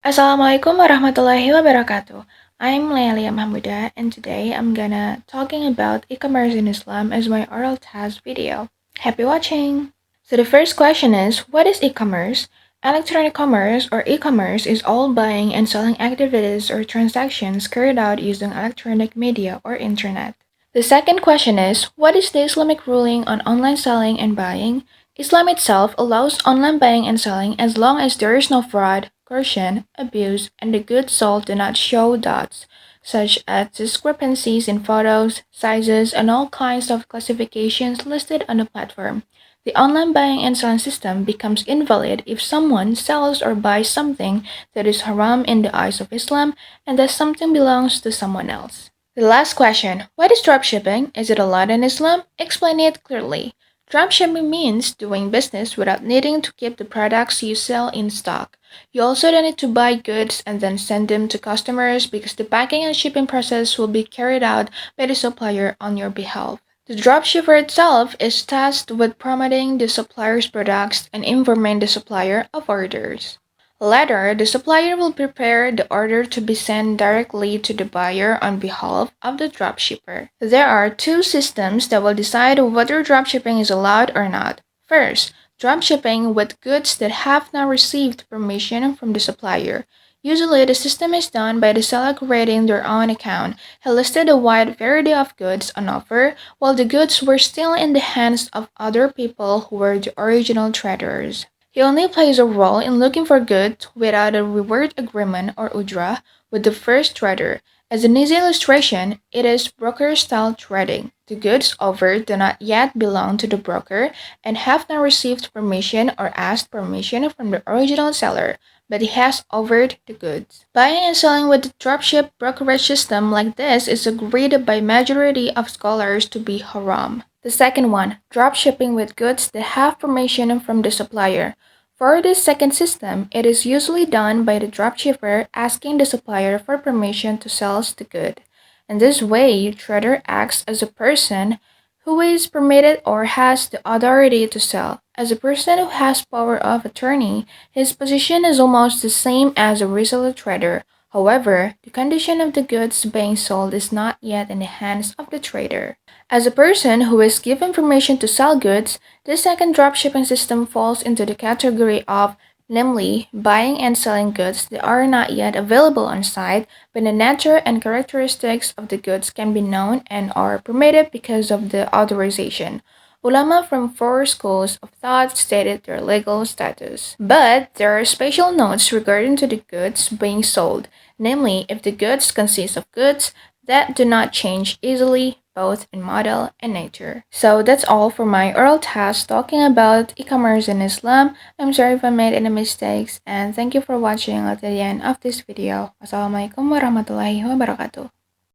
Assalamualaikum warahmatullahi wabarakatuh. I'm Layalia Mahmuda and today I'm gonna talking about e-commerce in Islam as my oral test video. Happy watching! So the first question is, what is e-commerce? Electronic commerce or e-commerce is all buying and selling activities or transactions carried out using electronic media or internet. The second question is, what is the Islamic ruling on online selling and buying? Islam itself allows online buying and selling as long as there is no fraud, coercion, abuse, and the goods sold do not show doubts, such as discrepancies in photos, sizes, and all kinds of classifications listed on the platform. The online buying and selling system becomes invalid if someone sells or buys something that is haram in the eyes of Islam and that something belongs to someone else. The last question, what is dropshipping? Is it allowed in Islam? Explain it clearly. Dropshipping means doing business without needing to keep the products you sell in stock. You also don't need to buy goods and then send them to customers because the packing and shipping process will be carried out by the supplier on your behalf. The dropshipper itself is tasked with promoting the supplier's products and informing the supplier of orders. Later, the supplier will prepare the order to be sent directly to the buyer on behalf of the dropshipper. There are two systems that will decide whether dropshipping is allowed or not. First, dropshipping with goods that have not received permission from the supplier. Usually, the system is done by the seller creating their own account. He listed a wide variety of goods on offer, while the goods were still in the hands of other people who were the original traders. He only plays a role in looking for goods without a reward agreement or ujra with the first trader. As an easy illustration, it is broker-style trading. The goods offered do not yet belong to the broker and have not received permission or asked permission from the original seller, but he has offered the goods. Buying and selling with the dropship brokerage system like this is agreed by majority of scholars to be haram. The second one, dropshipping with goods that have permission from the supplier. For this second system, it is usually done by the dropshipper asking the supplier for permission to sell the good. In this way, trader acts as a person who is permitted or has the authority to sell. As a person who has power of attorney, his position is almost the same as a reseller trader. However, the condition of the goods being sold is not yet in the hands of the trader. As a person who is given permission to sell goods, this second dropshipping system falls into the category of, namely, buying and selling goods that are not yet available on site, but the nature and characteristics of the goods can be known and are permitted because of the authorization. Ulama from four schools of thought stated their legal status. But there are special notes regarding to the goods being sold, namely if the goods consist of goods that do not change easily, both in model and nature. So that's all for my oral test talking about e-commerce in Islam. I'm sorry if I made any mistakes and thank you for watching until the end of this video. Wassalamualaikum warahmatullahi wabarakatuh.